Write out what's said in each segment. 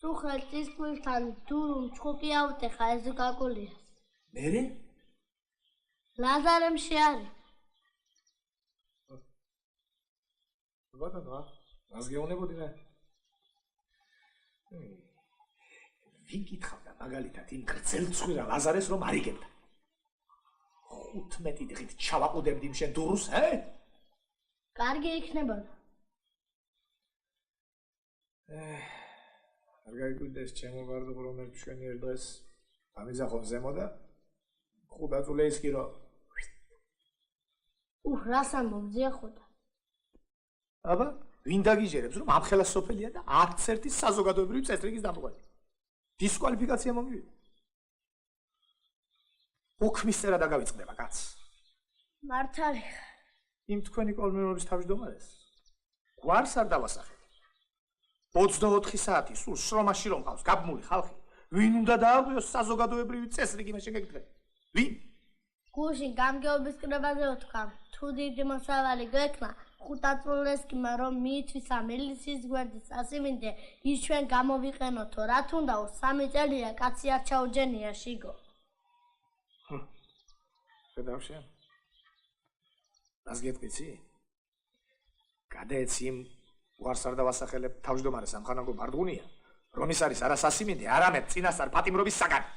თუ ხელის გულთან დურუმ ჩხუპი ავტეხა ეს გაგულიას. მერე? ლაზარემში არის. ბატონო, რას გეუბნებოდი მე? ვინ გითხავდა მაგალითად იმ გრძელცხვირა ლაზარეს რომ არიგებდა? 15 დღით ჩავაყუდებდი იმ შენ დურს, კარგი იქნებოდა. არ გაიგდეს ჩემო ვარდო რომ ერთ ჩვენი ერთ დღეს ამიზახონ ზემო და ხუდაწულე ის კი რომ რას ამბობ ხოდა? აბა, ვინ დაგიჟერებს რომ ამხელა სოფელია და 11 საზოგადოებრივი წესრიგის დამყარი. დისკვალიფიკაცია მომივიდა. ოქმის წერა დაგავიწყდება კაც. მართალი. იმ თქვენი კოლმენობის თავმჯდომარეს გვარს არ დავასახებ. 24 საათი სულ შრომაში რომ ყავს გაბმული ხალხი, ვინ უნდა დააღვიოს საზოგადოებრივი წესრიგი მე შეგეკითხე? ვინ? გუშინ გამგეობის კრებაზე ვთქვა, თუ დიდი მოსავალი გვექნა, ხუთაწულესკიმა რომ მიითვისა მილიციის გვერდის სასიმინდე, ის ჩვენ გამოვიყენოთო, რა თუნდაო 3 წელია კაცი არ ჩაუჯენია შიგო. გადავშე. რას გეტყვიცი? გადაეცი იმ გვარს არ დავასახელებ თავმჯდომარეს ამხანაგო ბარდღუნია, რომ ის არის არა სასიმინდე, არამედ წინასწარ პატიმრობის საგანი.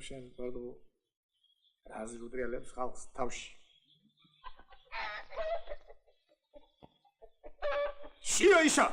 შენ ბარდო რაზი უტრიალებს ხალხს თავში. შიო ისა!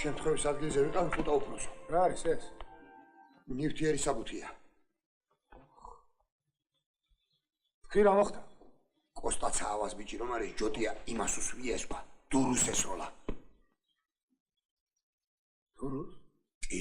შემთხვევის ადგილზე ვიყავ ხუთა უფროსო. რა არის ეს? ნივთიერი საბუთია. თქვი რა მოხდა? კოსტა ცაავას ბიჭი რომ არის ჯოტია იმას უსვია ესვა დურუს ესროლა დურუს? კი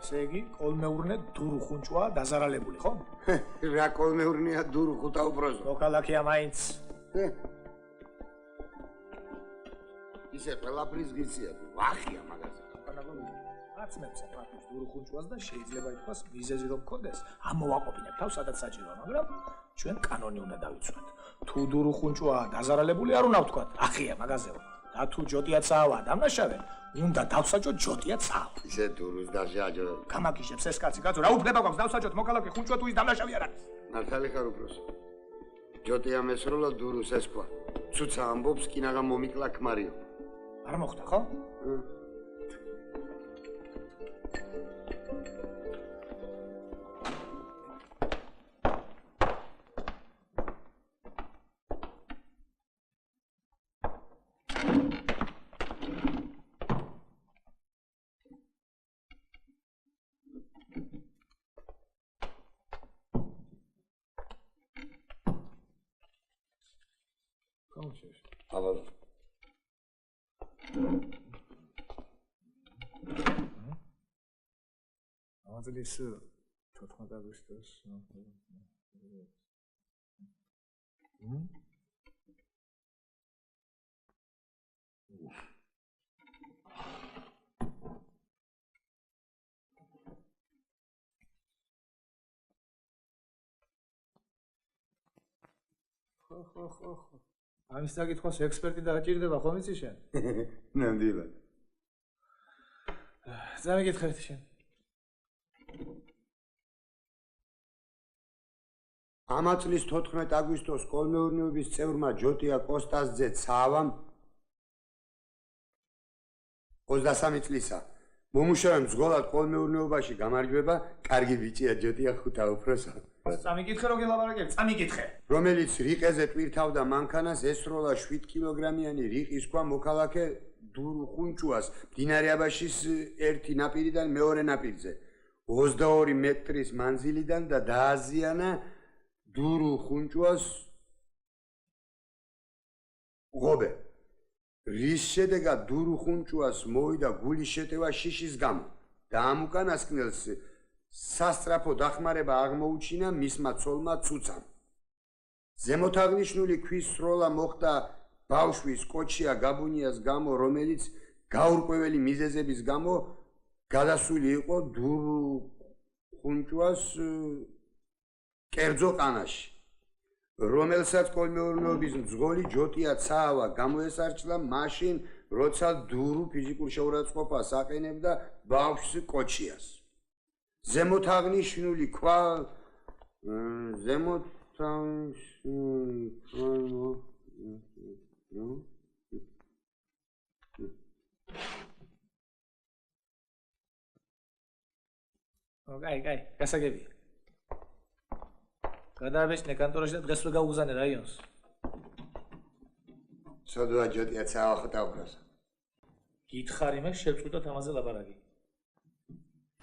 ესე იგი, კოლმეურნე დურუ ხუნჭვაა დაზარალებული, ხო? რა კოლმეურნეა დურუ ხუთა უბროზო. მოქალაქეა მაინც. ისე ყველაფრის გიცია, ვახია მაგაზე. აცმებსა პარტის დურუ ხუნჭვას და შეიძლება ითქვას მიზეზი რომ გქონდეს, ამოვაყოფინებ თავს, სადაც საჭიროა, მაგრამ ჩვენ კანონი უნდა დავიცვათ. თუ დურუ ხუნჭვაა დაზარალებული, არ უნდა ვთქვათ, ახია მაგაზეო. და თუ ჯოტია ცაავაა დამნაშავე, უნდა დავსაჯოთ ჯოტია ცაავა. ისე დურუს დაჟაჯო. გამაგიჟებს ეს კაცი, კაცო, რა უფლება გვაქვს დავსაჯოთ მოქალაქე ხუნჭვა თუ ის დამნაშავე არ არის. მართალი ხარ უბროს. ჯოტია მესროლა დურუს ესქვა. ცუცა ამბობს კინაღა მომიკლა ქმარიო. არ მოხდა, ხო? აბა ამაზლის 14 აგვისტოს ხო ამის საკითხს ექსპერტი დააჭირდება ხომ იცი შენ? ნამდვილად. ზამიგითხე შენ. ამა წლის 14 აგვისტოს კოლმეურნეობის წევრმა ჯოტია კოსტასძე ცაავამ 23 წლისა მომუშავემ ზღოლად კოლმეურნეობაში გამარჯვება, კარგი ბიჭია ჯოტია ხუთა უფროსო. წამიკითხე რო გელაპარაკებ, წამიკითხე. რომელიც რიყეზე ტვირთავდა მანქანას ესროლა 7 კილოგრამიანი რიყის ქვა მოქალაქე დურუ ხუნჭუას მდინარე აბაშის ერთი ნაპირიდან მეორე ნაპირზე 22 მეტრის მანძილიდან და დააზიანა დურუ ხუნჭუას ღობე. რის შედეგად დურუ ხუნჭუას მოვიდა გულის შეტევა შიშის გამო და ამ უკანასკნელს სასწრაფო დახმარება აღმოუჩინა მისმა ცოლმა ცუცამ. ზემოთ აღნიშნული ქვის სროლა მოხდა ბავშვის კოჩია გაბუნიას გამო, რომელიც გაურკვეველი მიზეზების გამო გადასული იყო დურუ ხუნჭუას კერძო ყანაში, რომელსაც კოლმეურნეობის მძღოლი ჯოტია ცაავა გამოესარჩლა მაშინ, როცა დურუ ფიზიკურ შეურაცხყოფას აყენებდა ბავშვს კოჩიას. ზემოთ აღნიშნული ქვა კაი, გასაგები. გადააბეჭდე კანტორაში და დღეს რო გაუგზავნე რაიონს. სოდვა ჯოტია ცაავა ხუთა უფროსო. გითხარი მე შევწყვიტოთ ამაზე ლაპარაკი.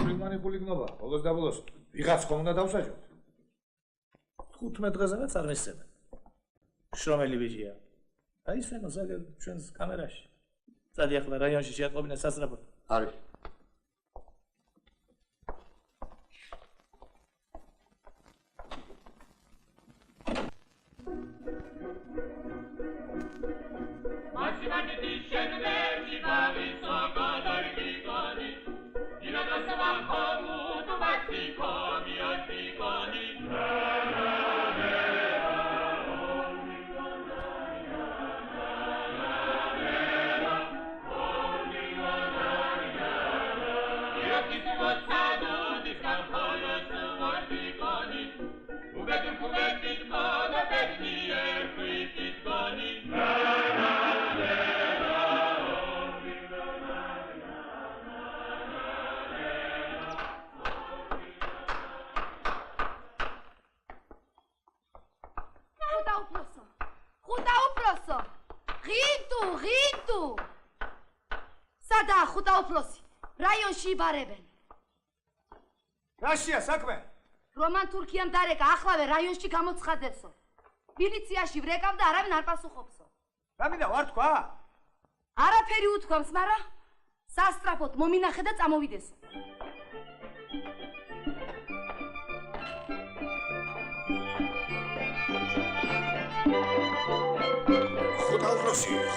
ფრიგმანი ხული გნობა, ბოლოს და ბოლოს ვიღაც ხომ უნდა დავსაჯოთ. 15 დღესაც არ მისცემენ. შრომელი ბიჭია. აი სვენო ზაგერ ჩვენს კამერაში. წადი ახლა რაიონში შეატყობინე სასწრაფო. არის. იბარებენ. რაშია საქმე? რომან თურქიამ დარეკა ახლავე რაიონში გამოცხადեցო. მილიციაში ვრეკავ და არავინ არ პასუხობსო. რა მინდა ვარ თქვა? არაფერი უთქვამს, მაგრამ სასტრაფოდ მომინახე და წამოვიდესო.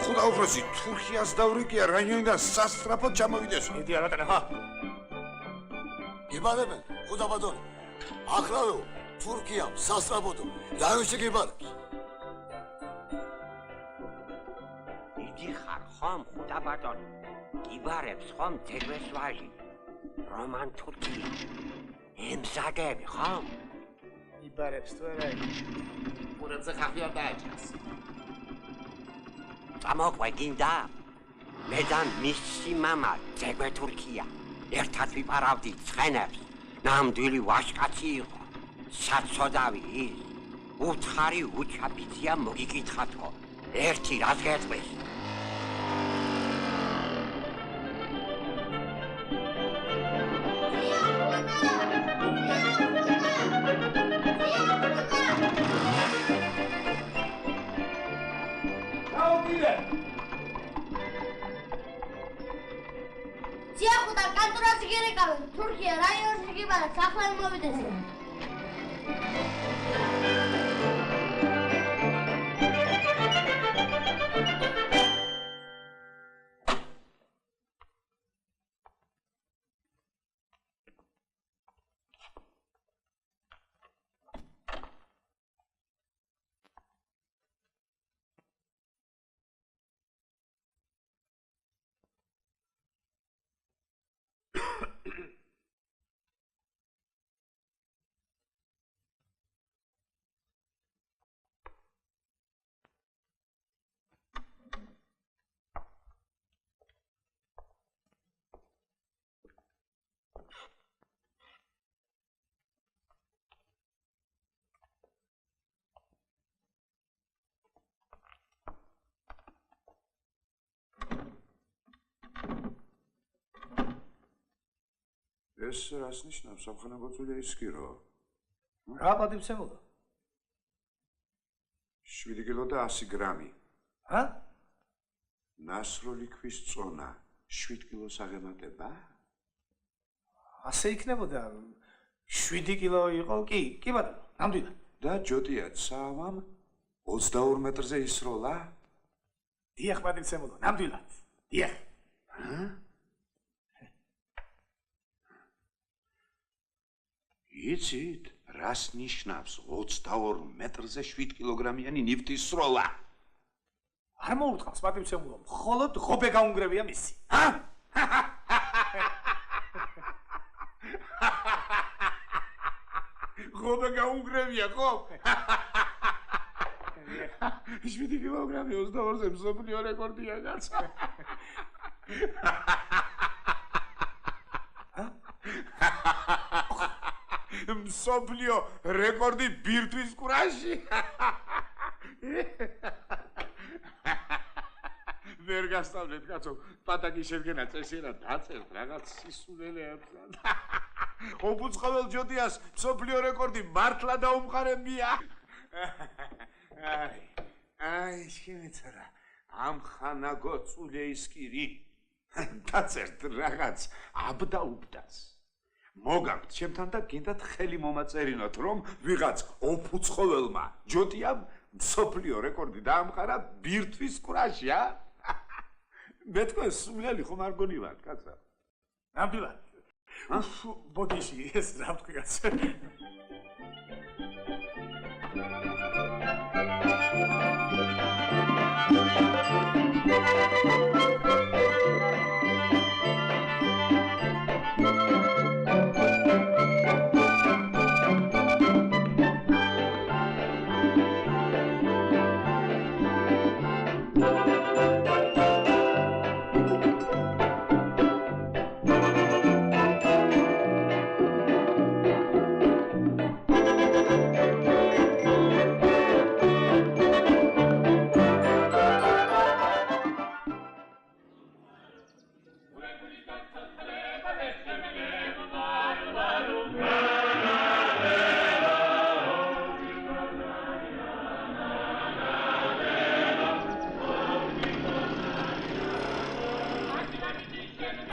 ხუდაუფროსი, თურქიას დავრიკია რაიონიდან სასტრაფოდ ჩამოვიდეს. იდი არატანა, ხა. იბარებენ, ხუდაბადონი. ახლავეო, თურქიამ სასტრაფოდ რაიონში გიბარებს. იდი ხარ ხომ ხუდაბადონი. გიბარებს ხომ ძეგლეს ვაჟი. რომან თურქია. ემზადები ხომ? იბარებს თუ არა? ყურებზე ხახი არ დააჭრას. წამოყვე გინდა? მე და მისი მამა ძეგვე თურქია. ერთად ვიპარავდით ცხენებს. ნამდვილი ვაჟკაცი იყო. საცოდავი ის. უთხარი უჩაფიცია მოგიკითხათო. ერთი რაც გეტყვის. თურქია რაიონში გიბარებს, ახლა მოვიდესო. ეს რას ნიშნავს? სამხანაგო წვლილი ისკი რო? რა პატივცემულო? 7 კილო და 100 გრამი. ჰა? ნასროლი ქვის წონა 7 კილოს აღემატება? ასე იქნებოდა. 7 კილო იყო? კი ბატონო, ნამდვილად. და ჯოტია ცავამ 22 მეტრზე ისროლა? დიახ, პატივცემულო, ნამდვილად. დიახ. ჰა? იცით, რას ნიშნავს 22 მეტრზე 7 კილოგრამიანი ნივთის სროლა? არ მოუწყავს პატივცემულო, მხოლოდ ღობე გაუნგრევია მისი. ჰა? ღობე გაუნგრევია, ხო? 7 კილოგრამი 22-ზე მსოფლიო რეკორდია გაცა. მსოფლიო რეკორდი ბირთვის კურაჟი. ვერ გასწავლეთ კაცო, პატაკი შედგენა წესიერად დაწერთ რაღაც სისულელეებს. ოფუცხოველ ჯოდიას მსოფლიო რეკორდი მართლა დაუმყარებია. აი, შემეცარა. ამხანაგო წულეისკირი. დაწერთ რაღაც აბდაუბდას. მოგაქვთ ჩემთან და გინდათ ხელი მომაწერინოთ, რომ ვიღაც ოფუცხოველმა ჯოტიამ მსოფლიო რეკორდი დაამყარა ბირთვის კურაჟი, ა? მე თქვენ სულელი ხომ არ გონივართ, კაცო? ნამდვილად. ბოდიში ეს რა ვთქვი კაცო?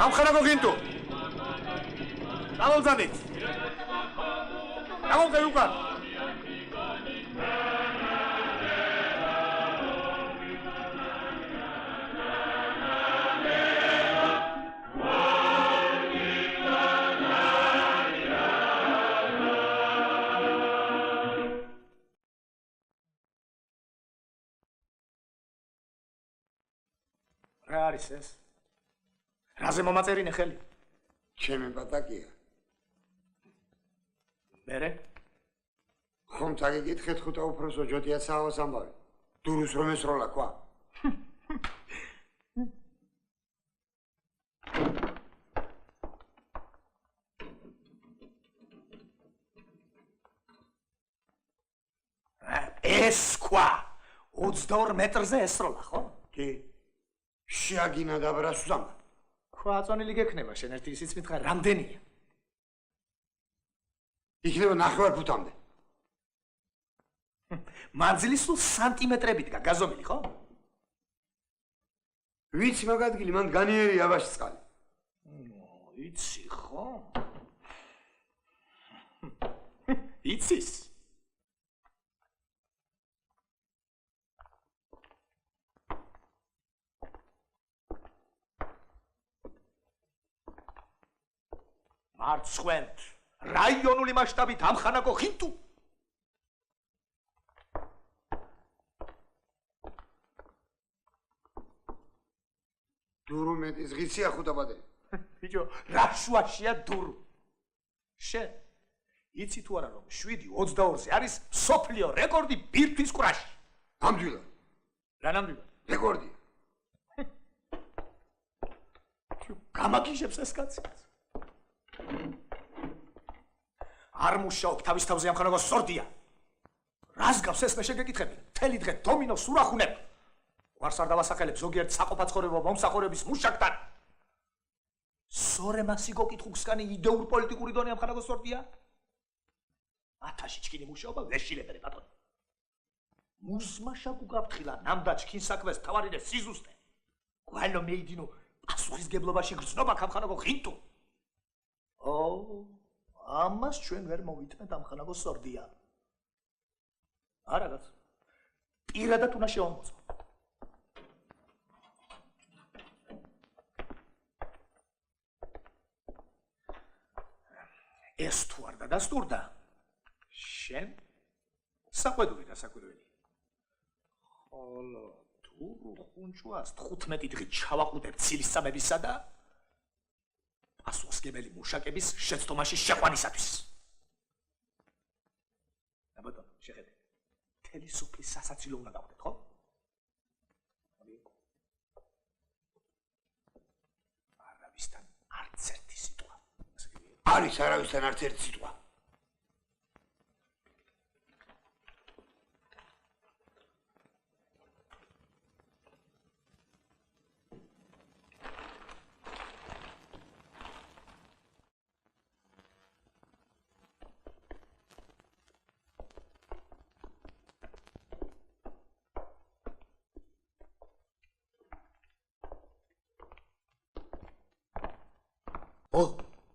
ამხანაგო გინტო. გამოგზავნით. გამოგე უკან. რა არის ეს? რაზე მომაწერინე ხელი? ჩემი პატაკია. მერე? ხომ წაგიკითხეთ ხუთა უფროსო ჯოტიაცაოს ამბავი. დურუს რომ ესროლა ყვა. ეს ყვა 22 მეტრზე ესროლა, ხო? კი. შეაგინა დაბრასვამ. ყვა აწონილი გექნება შენ ერთი ისიც მითხარ რამდენია? იქნება 9 ფუტამდე. მანძილი სულ სანტიმეტრებით გაგაზომილი, ხო? ვიცი მაგადგილი, მან განიერი აბაში წყალი. იცი, ხო? იცის? მარცხვენთ რაიონული მასშტაბით ამხანაგო ხინტუ. დურუ მეტის ღიცია ხუთაბადე. ბიჭო, რა შუაშია დურუ? შენ იცი თუ არა რომ 7-22-ზე არის სოფლიო რეკორდი ბირთვის კრაში? ნამდვილად. რა ნამდვილად? რეკორდია. გამაგიჟებს ეს კაცი. არ მუშაობ თავის თავზე ამხანაგო სორდია. რას გავს ეს მე შეგეკითხები? მთელი დღე დომინოს ურახუნებ. ვარს არ დავასახელებ ზოგიერთ საყოფაცხოვრებო მომსახურების მუშაკთან. სორე მასი გოკითხუხსკანი იდეურ პოლიტიკური დონე ამხანაგო სორდია? ათაში ჩქინი მუშაობა ვეშილებერე ბატონო. მუსმაშა გუგაფთხილა ნამდვილად ჩქინ საქმეს თავარიდე სიზუსტე. გვალო მეიდინო პასუხისგებლობაში გრძნობა ამხანაგო ხინტუ. ამას ჩვენ ვერ მოვითმეთ ამხანაგო სორდია. არაგაც. პირადად უნდა შევამოწმო. ეს თუ არ დადასტურდა, შენ საყვედური და საკვირველი. ხოლო თუ ხუნჭვას 15 დღით ჩავაყუდებ ცილისწამებისა და პასუხისმგებელი მუშაკების შეცდომაში შეყვანისათვის. ბატონო, შეხედე. მთელი სოფლის სასაცილო უნდა დავხდეთ, ხო? არავისთან არც ერთი სიტყვა. არის არავისთან არც ერთი სიტყვა.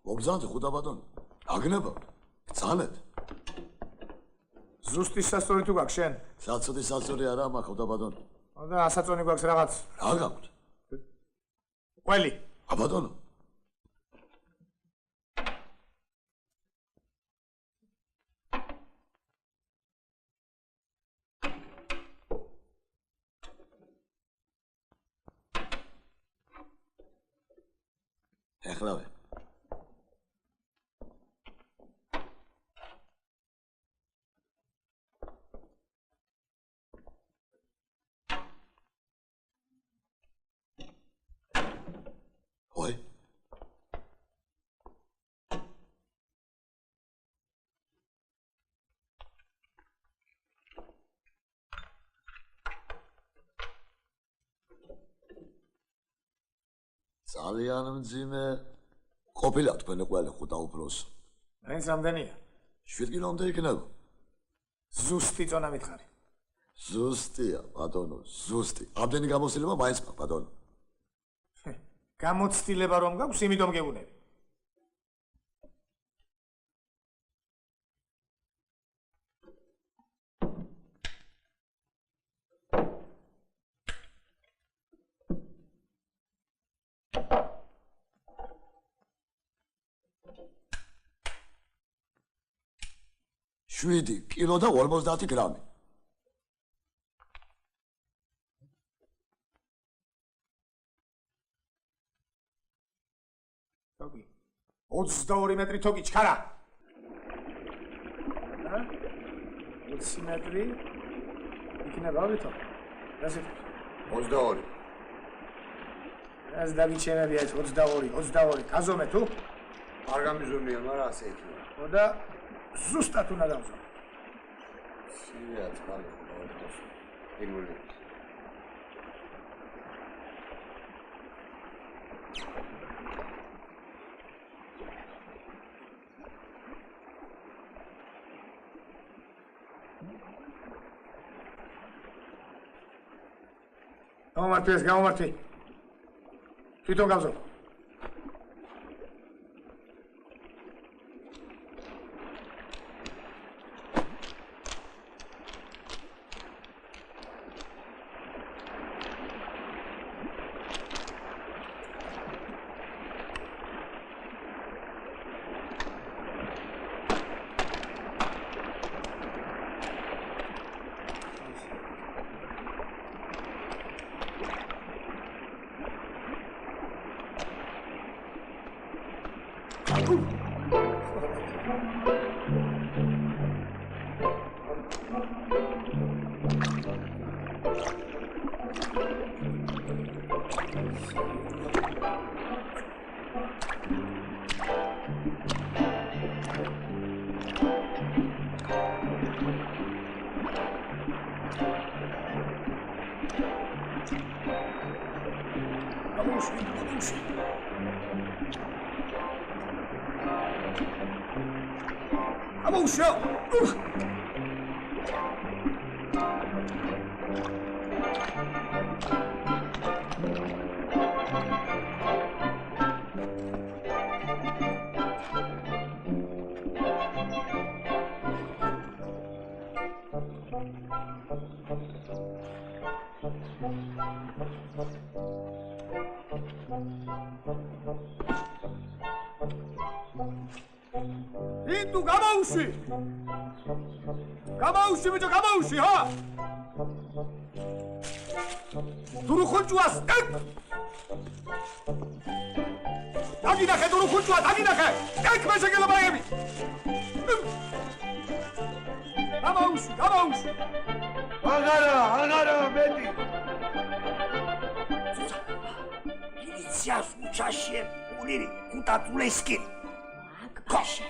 მოგზავნე ხუთაბადონი. აგნებავთ. ძალეთ. ზუსტი სასწორი თუ გაქვს შენ? საწოდი სასწორი არა მაქვს ხუთაბადონი. და ასაწონი გვაქვს რაღაც. რა გაქვთ? ყველი. აბადონო. ეხლავე. ძალიან მძიმე ყოფილა თქვენ ყველა ხუთა უფროსო. მაინც რამდენია? 7 კილომდე იქნება. ზუსტი წონა მითხარი. ზუსტია, ბატონო, ზუსტი. ამდენი გამოსილება მაინც მაქვს, ბატონო. გამოცდილება რომ გაქვს, იმიტომ გეუბნები. შვიდი კილო და 50 გრამი. თოგი 22 მეტრი თოგი ჩქარა. 20 მეტრი იქნება ვითო. რასეთ? 22. რას დაგიჩენებია ეს 22. გაზომე თუ? არ გამიზომია, მაგრამ ასე იქნება. ხო და ზუსტად უნდა გავზომე. სიაც ხალხი მოხოს. იმული. გამომართვი. თვითონ გავზომე. Amuşo! Indu გამაუში! გამაუში ბიჭო, გამაუში, ჰა? დურუ ხუნჭუას! დაგინახე დურუ ხუნჭუა, დაგინახე! ეკ მესეგელობაები! გამაუში! აღარა, მეტი! ილიციას უჩაშიე, ულირი, კუტაწულესკი! კოშე!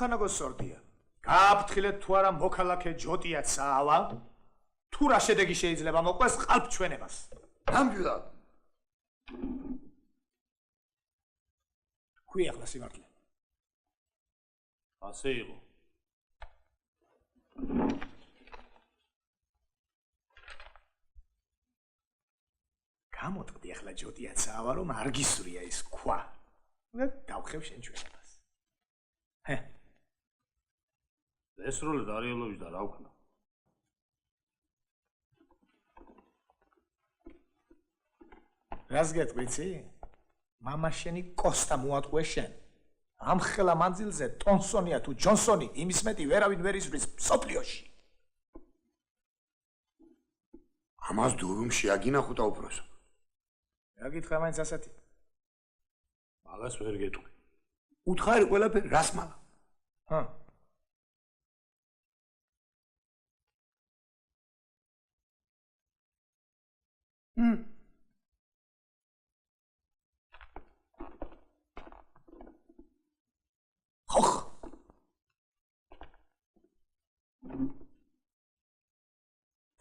ამხანაგო სორდია. გააფრთხილეთ თუ არა მოქალაქე ჯოტია წაავა, თუ რა შედეგი შეიძლება მოყვეს ყალბჩვენებას. ნამდვილად. ქვი ახლა სიმართლე. ასე იყო. გამოტყდი ახლა ჯოტია წაავა, რომ არ გისურია ეს ქვა. და დავხევ შენ ჩვენებას. ჰე. ესროლე დარიელოვич და რა ვქნა? რას გეტყვიცი? მამა შენი კოსტა მოატყვე შენ. ამ ხელა მანძილზე ტონსონია თუ ჯონსონი იმის მეტი ვერავინ ვერ იზრის სოფლიოში. ამას დურუმში აგინა ხუთა უფროსო. რა გითხრა მაინც ასეთი? მაგას ვერ გეტყვი. უთხარი ყველაფერი რას მალა? ჰა. ხოხ.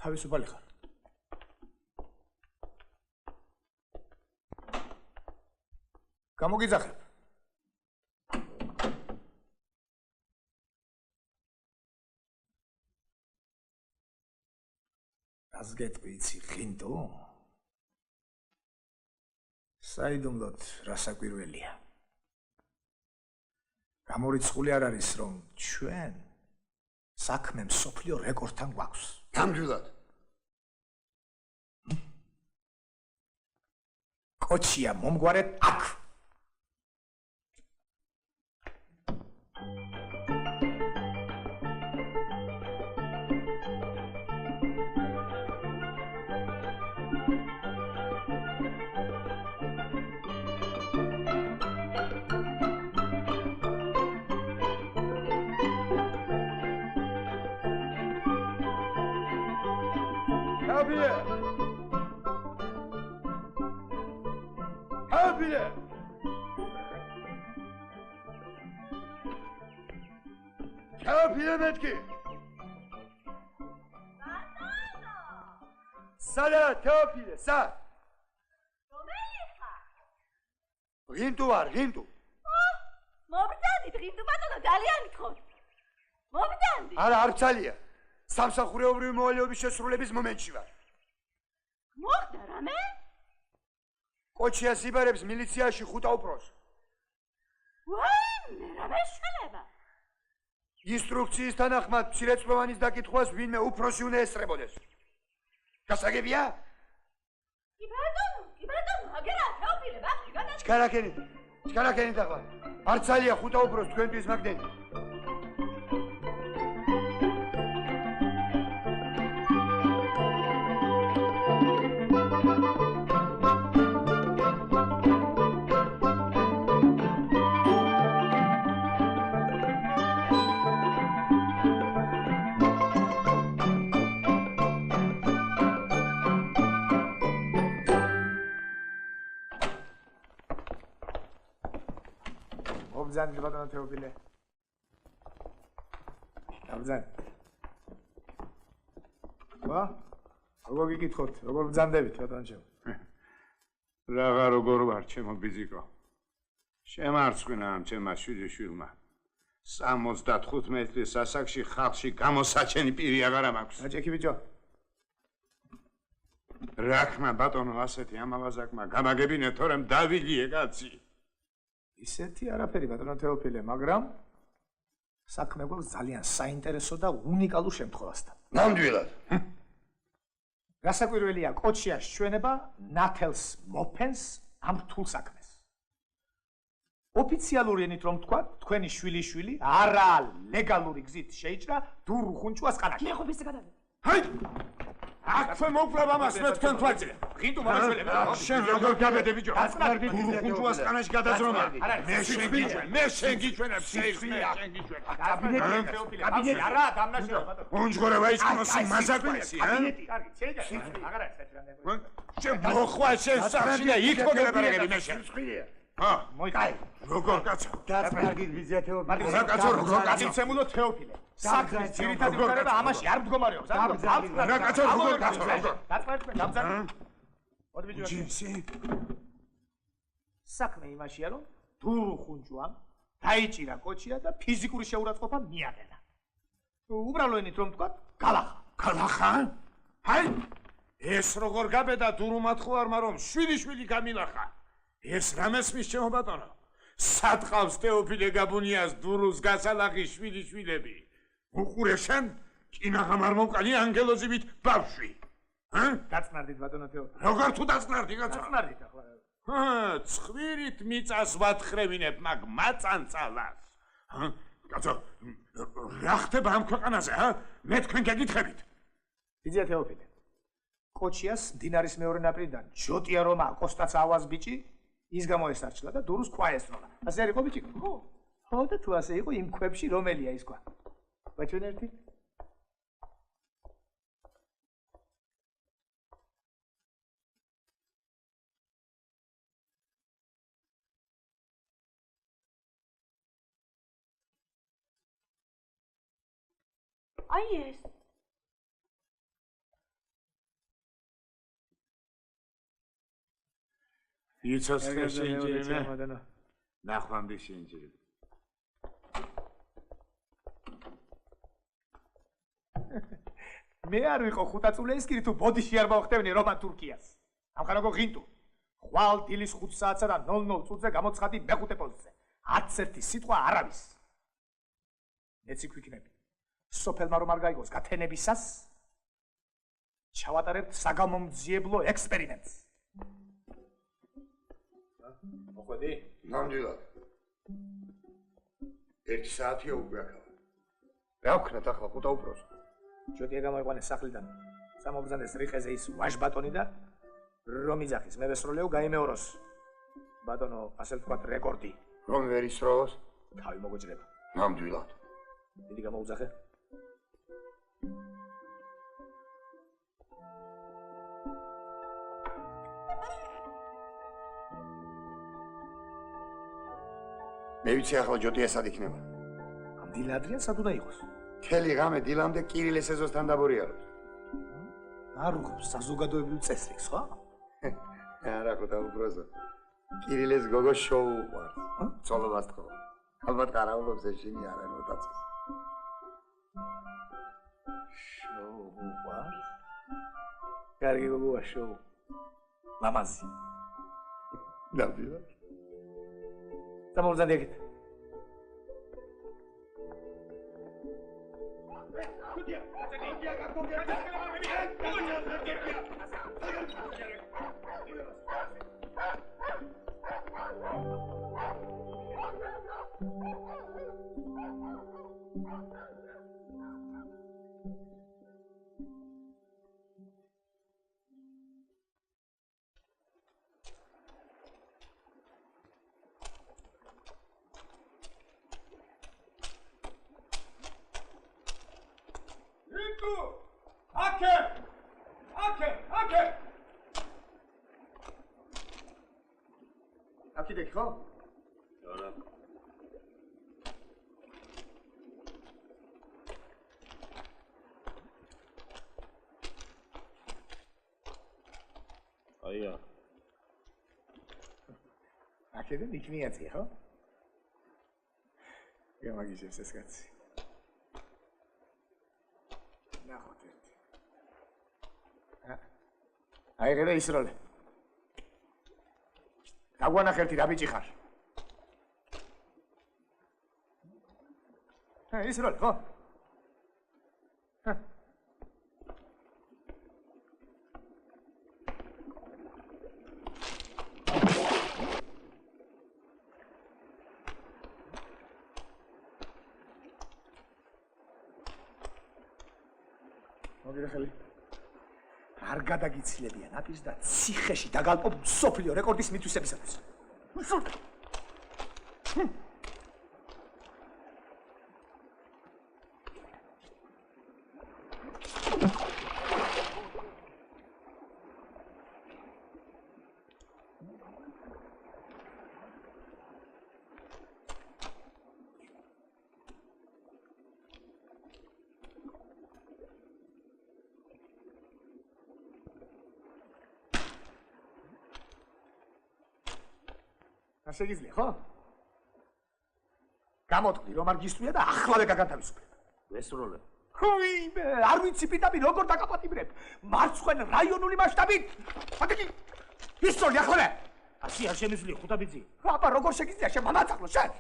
თავისუფალი ხარ. გამოგიძახებ. რას გეტყვი იცი ღინტო? საიდუმლოდ რასაკვირველია. გამორიცხული არ არის რომ ჩვენ საქმე მსოფლიო რეკორდთან გვაქვს. ნამდვილად. კოჩია მომგვარეთ აქ. ჩაფილე მეთქი. სადა ჩაფილე, სა. რომელი ხარ? ღინტუ ვარ, ღინტუ. მობრძანით, ღინტუ ბატონო, ძალიან გთხოვთ. მობრძანით. არა, არ ცალია. სამსახურეობრივი მოვალეობის შესრულების მომენტში ვარ. მოხდა რამე? კოჩიას იბარებს მილიციაში ხუთა უფროს. ვაიმე, რამე შველება? ინსტრუქციის თანახმად მცირეწლოვანის დაკითხვას ვინმე უფროსი უნდა ესწრებოდეს. გასაგებია? კი ბატონო, აგერა, თეოფილე, ბახში გადაჭი. ჩქარაკენით ახლა. არ ცალია ხუთა უფროს თქვენთვის მაგდენი. მობრძანეთ ბატონო თეოფილე. მობრძანეთ. ვა? როგორ გიკითხოთ? როგორ ბრძანდებით ბატონო? რაღა როგორ ვარ ჩემო ბიზიკო? შემარცხვინა ამ ჩემმა შვილიშვილმა. 75 მეტრის სასაკში ხალხში გამოსაჩენი პირი აღარა მაქვს. აჭექი ბიჭო. რახმა ბატონო ასეთი ამავაზაკმა გამაგებინე თორემ დავილიე კაცი. ისეთი არაფერი ბატონო თეოფილე, მაგრამ საქმე გვაქვს ძალიან საინტერესო და უნიკალურ შემთხვევასთან. ნამდვილად. გასაკვირველია, კოჩიას ჩვენება ნათელს მოფენს ამ რთულ საქმეს. ოფიციალური ენით რომ თქვა, თქვენი შვილიშვილი არა ლეგალური გზით შეიჭრა დურ ხუნჭუას ყანაში. მე ხუბის გადავიდე. ჰაი! აქვე მოვკლებ ამას მე თქვენ თვალზე. ღინტუ მომეშველება. შენ როგორ გაბედე ბიჭო? დურ ხუნჭუას ყანაში გადაზრომა. მე შენ გიჩვენებ, შეიძლება შენ გიჩვენებ. კაბინეტი თეოფილე, კაბინეტი არა, დამნაშავე ბატონო. უნჯგორება ისკნოს მაზაკვინესი, ა? კაბინეტი, კარგი, შეიძლება. აღარა ესეთი რამე. შენ მოხვალ შენ სახში და იქ მოგებრაგები მე შენ. ჰა, მოიკაი. როგორ კაცო? დაწმარგი ვიზია თეოფილე. რა კაცო, როგორ კაცო? ცემულო თეოფილე. საქმის ძირითადი მდგომარეობა ამაში არ მდგომარეობს. რა კაცო, როგორ კაცო, როგორ? დაწმარდი, დამძარი. მოდი ბიჭო. ჯინსი. საქმე იმაშია, რომ დურ ხუნჭუამ დაიჭირა კოჩია და ფიზიკური შეურაცხყოფა მიაყენა. უბრალო ენით რომ თქვა, გალახა. გალახა? ჰაი! ეს როგორ გაბედა დურუმად ხوار, მაგრამ შვილი გამილახა. ეს რამესმის ჩემო ბატონო? სად ყავს თეოფილე გაბუნიას დურუს გასალახი შვილიშვილები? უყურე შენ კინაღამ არ მოვყალი ანგელოზივით ბავშვი დაწნარდით ბატონო თეოდორე. როგორ თუ დაწნარდი კაცო დაწნარდით ახლა. ცხვირით მიწას ვათხრევინებ მაგ მაწანწალას კაცო რა ხდება ამ ქვეყანაზე მე თქვენ გეკითხებით ბიძია თეოფილე. კოჩიას დინარის მეორე ნაპირიდან ჯოტია რომა კოსტაც ავას ბიჭი ის გამოესარჩლა და დურუს ქვა ესროლა. ასე არ იყო ბიჭი? ხო და თუ ასე იყო იმ ქვებში რომელია ის ქვა? ბაჩვენ ერთი? აი ეს იცოცხლე შენჯერიმე ნახვამდი შენჯერიმე მე არ ვიყო ხუთაწულეისკირი თუ ბოდიში არ მოვხდევნი რომან თურქიას. ამხანაგო ღინტუ. ხვალ დილის 5 საათსა და 00 წუთზე გამოცხადი მეხუთე პოზიციაზე. 11 სიტყვა არავის. მეც იქვიქნები. სოფელმა რომ არ გაიგოს გათენებისას ჩავატარებთ საგამომძიებლო ექსპერიმენტს. მოხვედი? ნამდვილად. 1 საათია უკვე აქ. რა ვქნათ ახლა ხუთა უფროს? ჯოტია გამოიყვანეს სახლიდან. სამობრძანეს რიყეზე ის ვაჟბატონი და რომ იძახის მე ვესროლეო გაიმეოროს. ბატონო, ასე ვთქვათ რეკორდი. რომ ვერ ისროლოს? თავი მოგეჭრება. ნამდვილად. დიდი გამოუძახე. მე ვიცი ახლა ჯოტია სად იქნება. ამ დილადრიან სად უნდა იყოს? მთელი ღამე დილამდე კირილეს ეზოსთან დაბორიალობს. არ უღებს საზოგადოებრივ წესრიგს, ხო? არა ხო დაუბრაზო. კირილეს გოგო შოუ უყვარს. ცოლობას თქო. ალბათ ყარაულობს ეშინი არა მოტაცოს. შოუ უყვარს? კარგი გოგოა შოუ. ლამაზი. ნამდვილად. სამობრძანდი ეგეთ. Akide ხო? არა. აია. Akide ნიკნიაცი ხო? გამაგიჟებს ეს კაცი. ნახოთ ერთი. აი გადაი ისროლე. დაგვანახერთი რა ბიჭი ხარ? ისროლე ხო? მოგირე ხელი. არ გადაგიცლებიან აპირს და ციხეში დაგალპობ სოფლიო რეკორდის მითვისებისათვის. შეგიძლია ხო? გამოტყდი რომ არ გისწვია და ახლავე გაგათავისუფლებ. ვესროლე. ხოი, არ ვიცი პირდაპირ როგორ დაკაპატიბრებ. მარცხენა რაიონული მასშტაბით. მათი ისწორი ახლავე. ასე არ შემიძლია ხუთაბიძი. აბა როგორ შეგიძლია შემამაწაყლო შენ?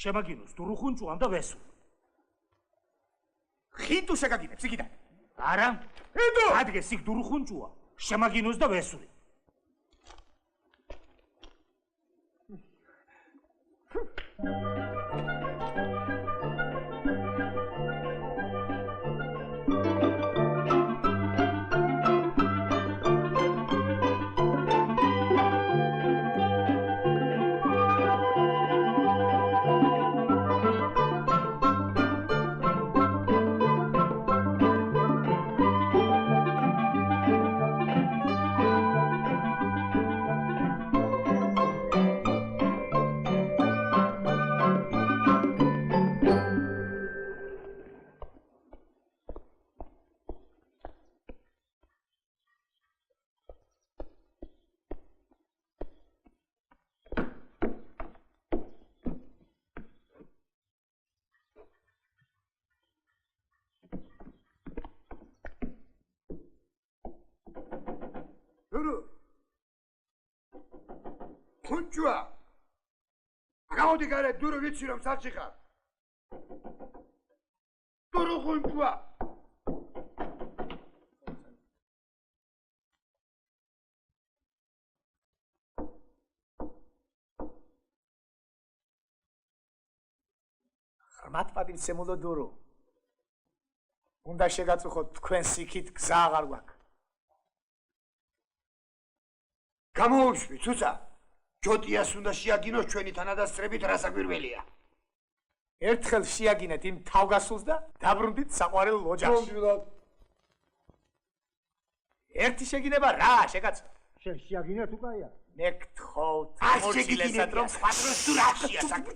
შემაგინოს დურუხუნჭუან და ვესულ. ხინტუ შეგაგინებს იქიდან. არა? ხინტუ! ადგეს იქ დურუხუნჭუა. შემაგინოს და ვესური. ხუნჭუა გამოდი გარეთ დურო ვიცი რომ სახლში ხარ დურო ხუნჭუა ხმათპადი მცემულო დურო უნდა შეგაწუხოთ თქვენ სიქით გზა აღარ გვაქვს გამოუშვი ცუცა ჯოტიას უნდა შეაგინოს ჩვენი თანადასწრებით რასაგვირველია. ერთხელ შეაგინეთ იმ თავგასულს და დაბრუნდით საყვარელ ოჯახში. ერთი შეგინება რა, შეგაცო. შეაგინეთ უკაია. მე გთხოვთ, შეგიგინეთ რომ პატრონს თუ რაშია საქმე.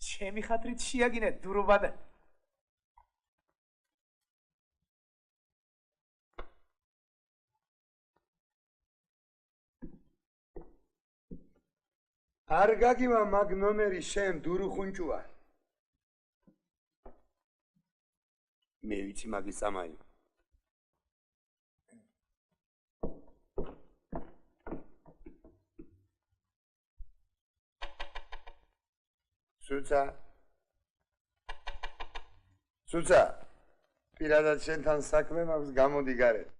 ჩემი ხათრით შეაგინეთ დურობადა. არ გაგივა მაგ ნომერი შენ დურუხუნჭუა მე ვიცი მაგის სამაი სუცა პირადად შენთან საქმე მაქვს გამოდი გარეთ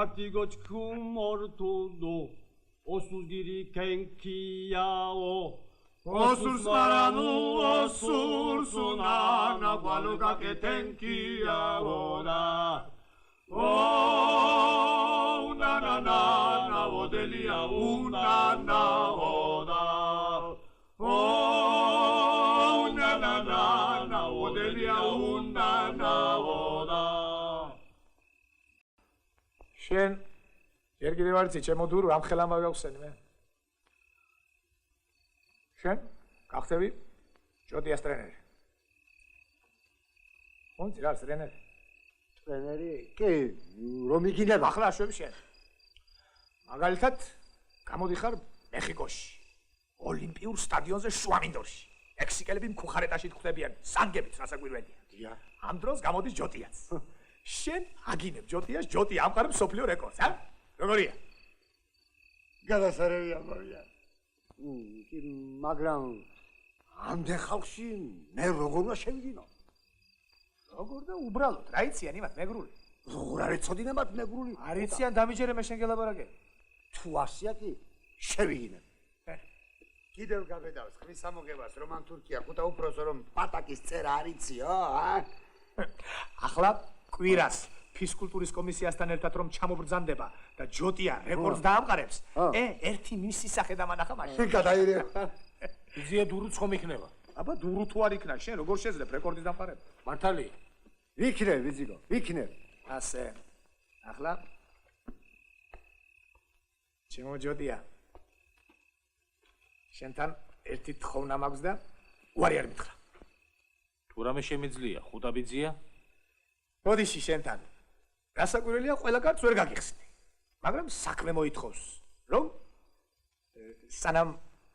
Atigochkum ortudo, osus giri kenkiao, osus maranu, osus sunana, gualuga que tenkiao da. Oh, una na odelia, una na oda. Oh, una na odelia, una na oda. შენ ჯერ კიდევ არ იცი ჩემო დურო ამ ხელამ ავიხსენი მე შენ გახსევი ჯოტიას ტრენერი. მონცი რა ტრენერი? ტრენერი კი რომ იქნება. ახლა აშვები შენ. მაგალითად გამოდიხარ მეხიკოში. ოლიმპიურ სტადიონზე შუამინდორში. მექსიკელები მქუხარეტაში ხვდებიან სანგებით რასაკვირველია. ამ დროს გამოდის ჯოტიაც. შენ აგინებ ჯოტიას, ჯოტი ამყარებს სოფლიო რეკორდს, ა? როგორია? გადასარევია მოვია. კი მაგრამ ამდენ ხალხში მე როგორ უნდა შევიგინო? როგორ და უბრალოდ, რა იციან იმათ მეგრული? როგორ არ ეცოდინე მათ მეგრული? არ იციან დამიჯერე მე შენ გელაპარაკე. თუ ასია კი შევიგინებ. კიდევ გაბედავს ხმის ამოგებას რომან თურქია ხუთა უფროსო რომ პატაკის წერა არ იციო, ა? ახლა კვირას ფიზკულტურის კომისიასთან ერთად რომ ჩამობრძანდება და ჯოტია რეკორდს დაამყარებს, ერთი მისი სახე დამანახა მაშინ. გადაირევა. იზია დურო ცხომ იქნება. აბა დურო თუ არ იქნა, შენ როგორ შეძლებ რეკორდის დამყარება? მართალი. ვიქნებ, ვიზიგო, ვიქნებ. ასე. ახლა ჩემო ჯოტია. შენთან ერთი თხოვნა მაქვს და უარი არ მითხრა. თუ რამე შემიძლია, ხუტაბიძია? მოდიში შენთან. გასაკვირველია, ყველა კაცს ვერ გაგიხსნი. მაგრამ საქმე მოითხოვს, რომ სანამ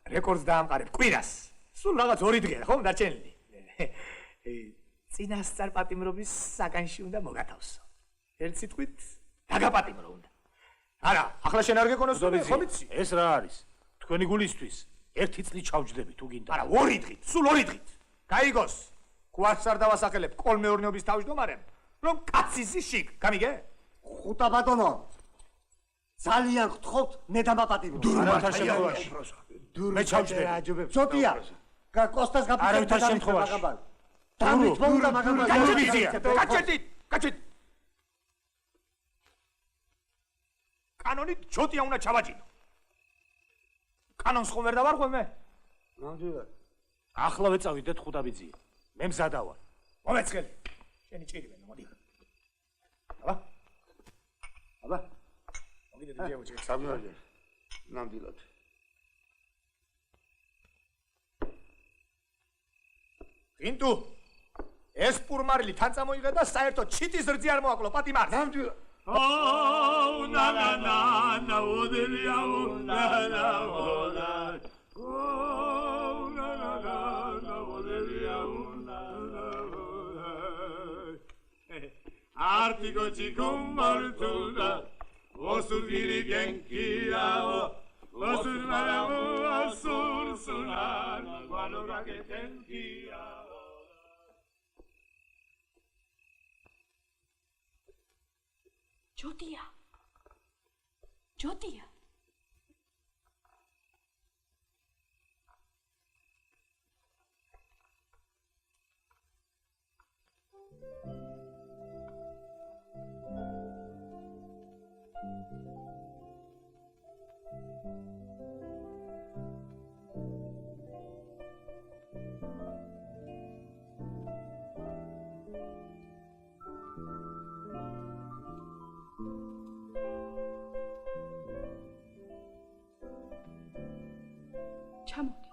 რეკორდს დაამყარებ კვირას, სულ რაღაც 2 დღეა, ხომ დარჩენილი. წინასწარ პატიმრობის საგანში უნდა მოგათავსო. ერთ სიტყვით დაგაპატიმრო უნდა. არა, ახლა შენ არ გეკონოს ხომ იცი? ეს რა არის? თქვენი გულისთვის ერთი წლით ჩავჯდები თუ გინდა. არა, 2 დღით, სულ 2 დღით. გაიგოს. გვარს არ დავასახელებ კოლმეურნეობის თავმჯდომარემ, რომ კაცისი შიგ, გამიგე? ხუტა ბატონო. ძალიან გთხოვთ მე დამაპატიმრო. არავითარ შემთხვევაში. მე ჩავჯდები. ჯოტია. კოსტას გაფიქრე. არავითარ შემთხვევაში. დამითხოვდა მაგამ. გაჩეთ. კანონით ჯოტია უნდა ჩავაჭინო. კანონს ხომ ვერ დავარღვე მე? ნამდვილად. ახლა ვეწავიდეთ ხუტაბიძია. მე მზადა ვარ. მომეწყელი. შენი ჭირივენ, მოდი. აბა. მოგიდე დიახ, სამნაჟე. ნამდვილად. ინტუ ეს პურმარილი თან წამოიღე და საერთოდ ჩიტის რძი არ მოაკლო პატიმარს. ნამდვილად. Oh, na na na na, odelia na na na. Oh, na na na na, odelia na na na. Artico ci commartuda, osur giri genkirao, osur maramo, osur sunan, guanoga che tenkirao. ჯოტია. ჯოტია. ჩამოდი.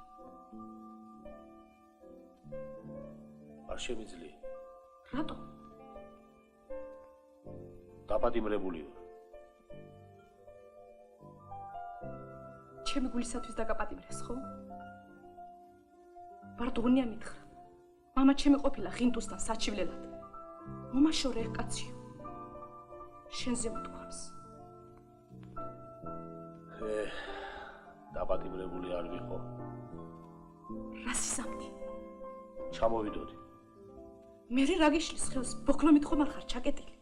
არ შემიძლია. რატო? დაპატიმრებული ვარ. ჩემი გულისათვის დაგაპატიმრეს, ხო? ბარდუღნია მითხრა. მამა ჩემი ყოფილა ღინტუსთან საჩივლელად. მომაშორე კაციო. შენზე მტყავს. დაპატიმრებული არ ვიყო. რა სისამთი? ჩამოვიდოდი. მე რა გიშლის ხელს ბოქლომით ხომ არ ხარ ჩაკეტილი?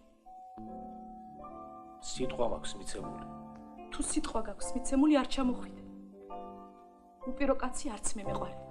სიტყვა მაქვს მიცემული. თუ სიტყვა გაქვს მიცემული არ ჩამოხვიდე. უპირო კაცი არც მე მეყარება.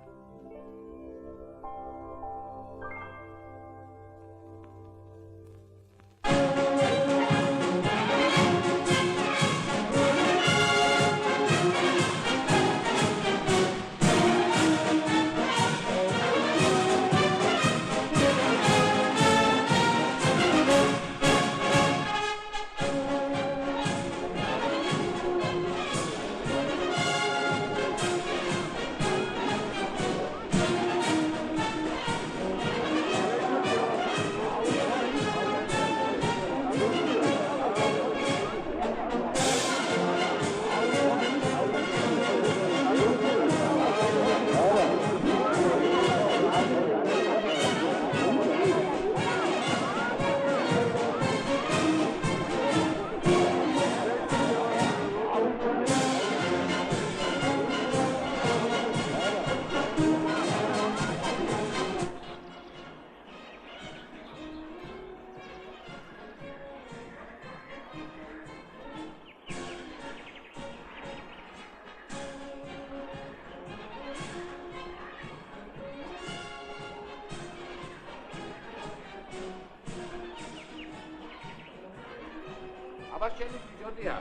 აბა შენი ჯოდია.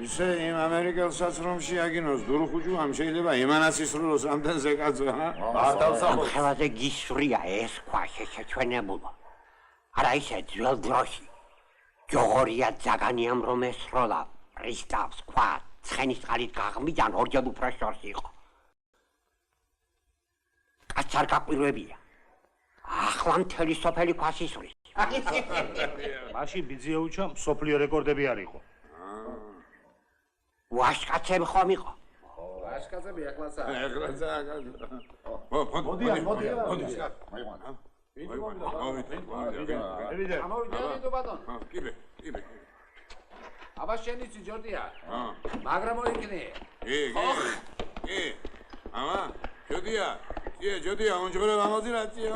ისე იმ ამერიკელსაც რომ შეაგინოს დურხუჭუ ამ შეიძლება იმანაც ისრულოს რამდენზე კაცო, ჰა? ამ ხელაზე გისვრია ეს ქვა შეჩვენებულა. არა ისე ძველ დროში. ჯოღორია ძაგანიამ რომ ესროლა, პრისტავს ქვა, ცხენის წყალით გაღმიდან ორჯერ უფრო შორს იყო. კაც არ გაყვირვებია. ახლა მთელი სოფელი ქვას ისვრის. მაშინ ბიძიეუჩა სოფლიო რეკორდები არ იყო. ვაშკაცები ხომ იყო? ვაშკაცები ახლაცა. მოდიან. ამოვიდეთ ბატონ. კიბე. აბა შენი ჯოდია. მაგრამ მოიქნი. კი. ამა, ჯოდია, უნჯღრე ამაზირაცია.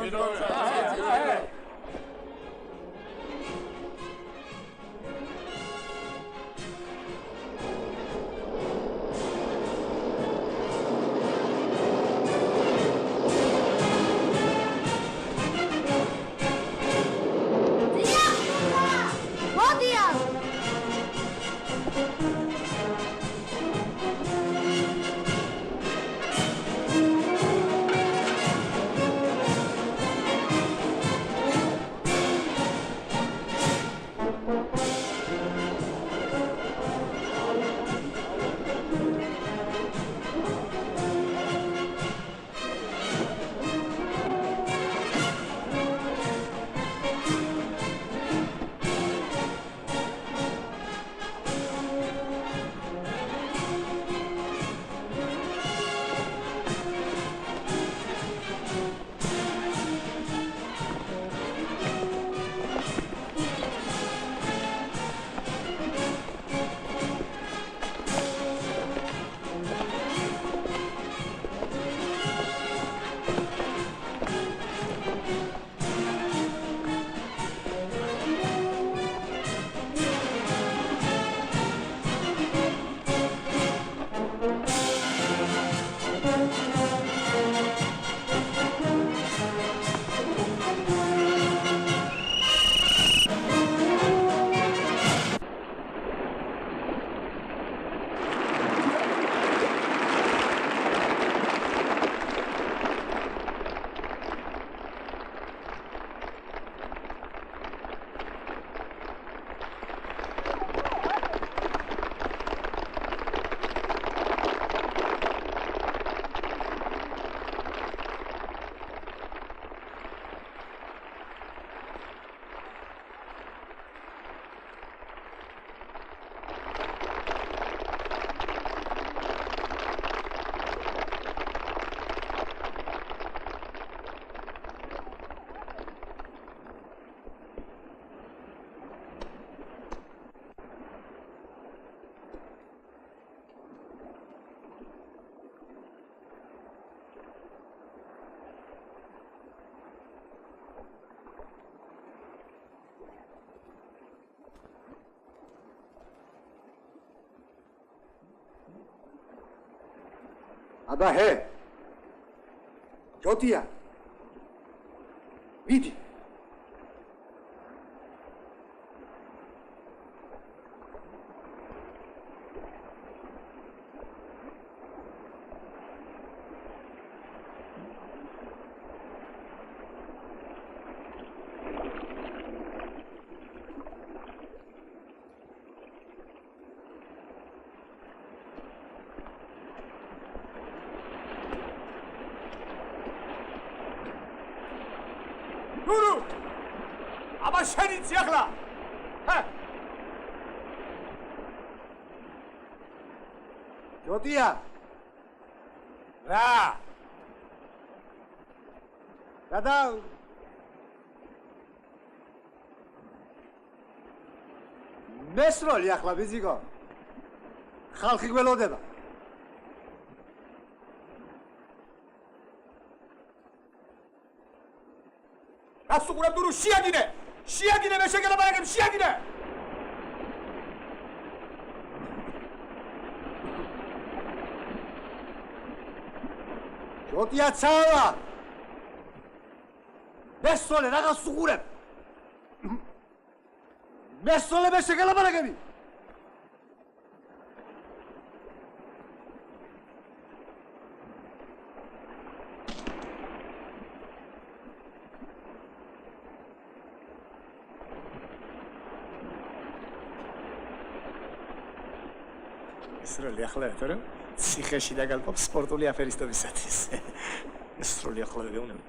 აბა ჰე ჯოდია ვიდი შენიცი ახლა. ჯოდია. რა? დადა მესროლი ახლა ბიზიკო. ხალხი გველოდება. ასუყურებ დურუ შეაგინე. შეაგინე მე შეგელაპარაკებ შეაგინე. ჯოდია ცავა. მესროლე რაღაც უყურებ. მესროლე მე შეგელაპარაკები. სრული ახლავე რომ ციხეში დაგალპობ სპორტული აფერისტობისათვის. სრული ახლავე უნდა.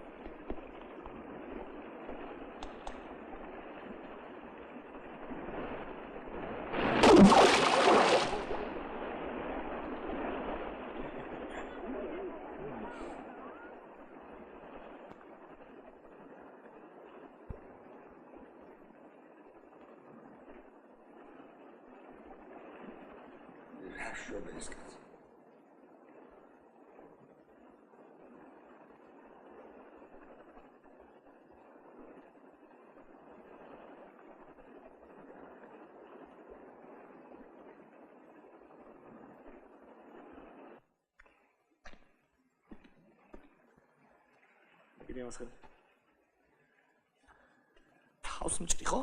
თავს მჭრი ხო?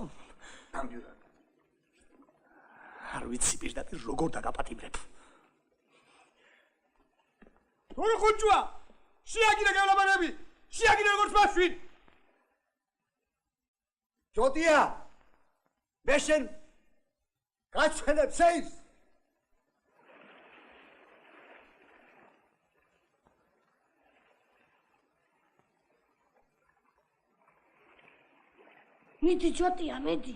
ნამდვილად. არ ვიცი პირდაპირ როგორ დაგაპატიმრებ. თორე ხუნჭვა! შეაგირე გავლაბანები! შეაგირე როგორც მაშინ! ჯოტია! მე შენ გაჩვენებ სეიფს! მიდი ჯოტია, მიდი.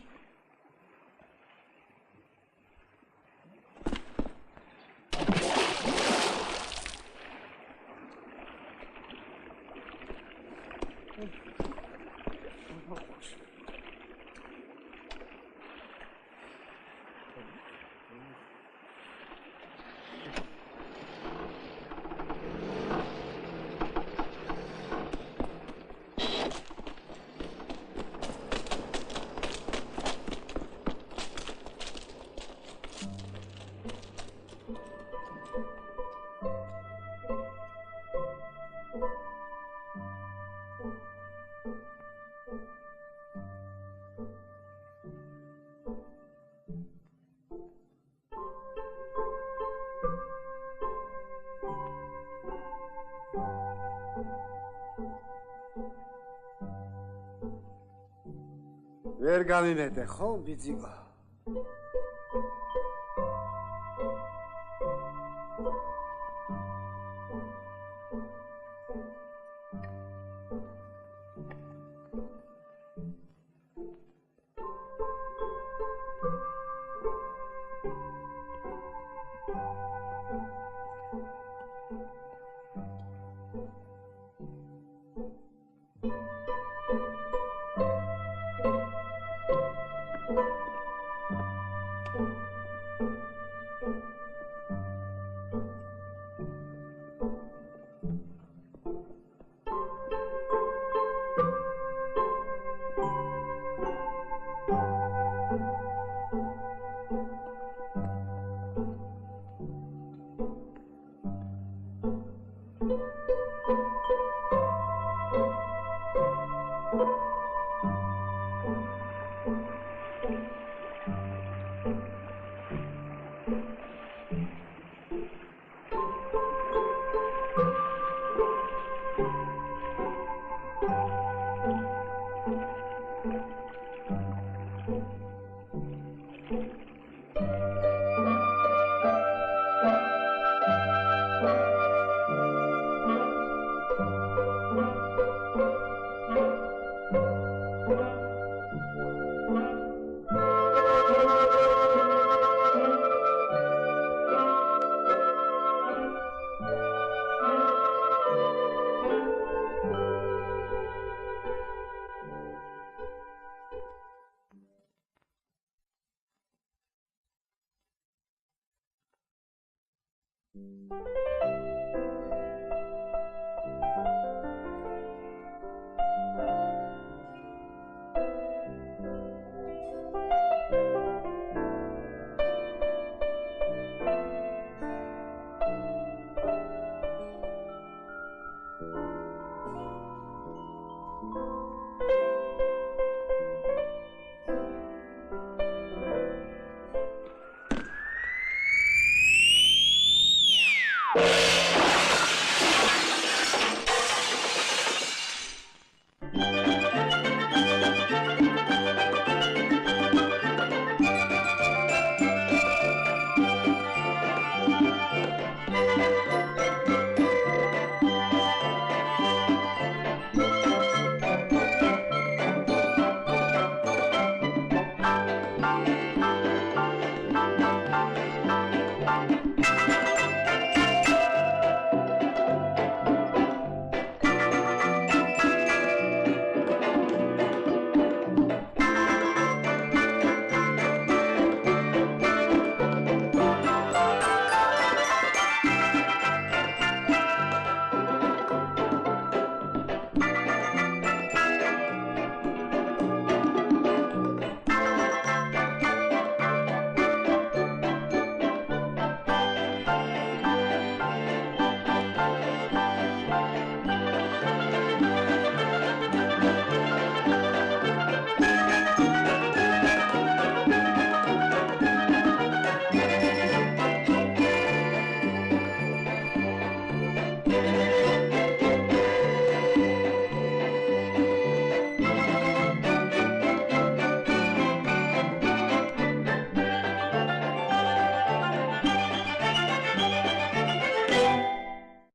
ვერ გამიმეტე ხო ბიძიკო?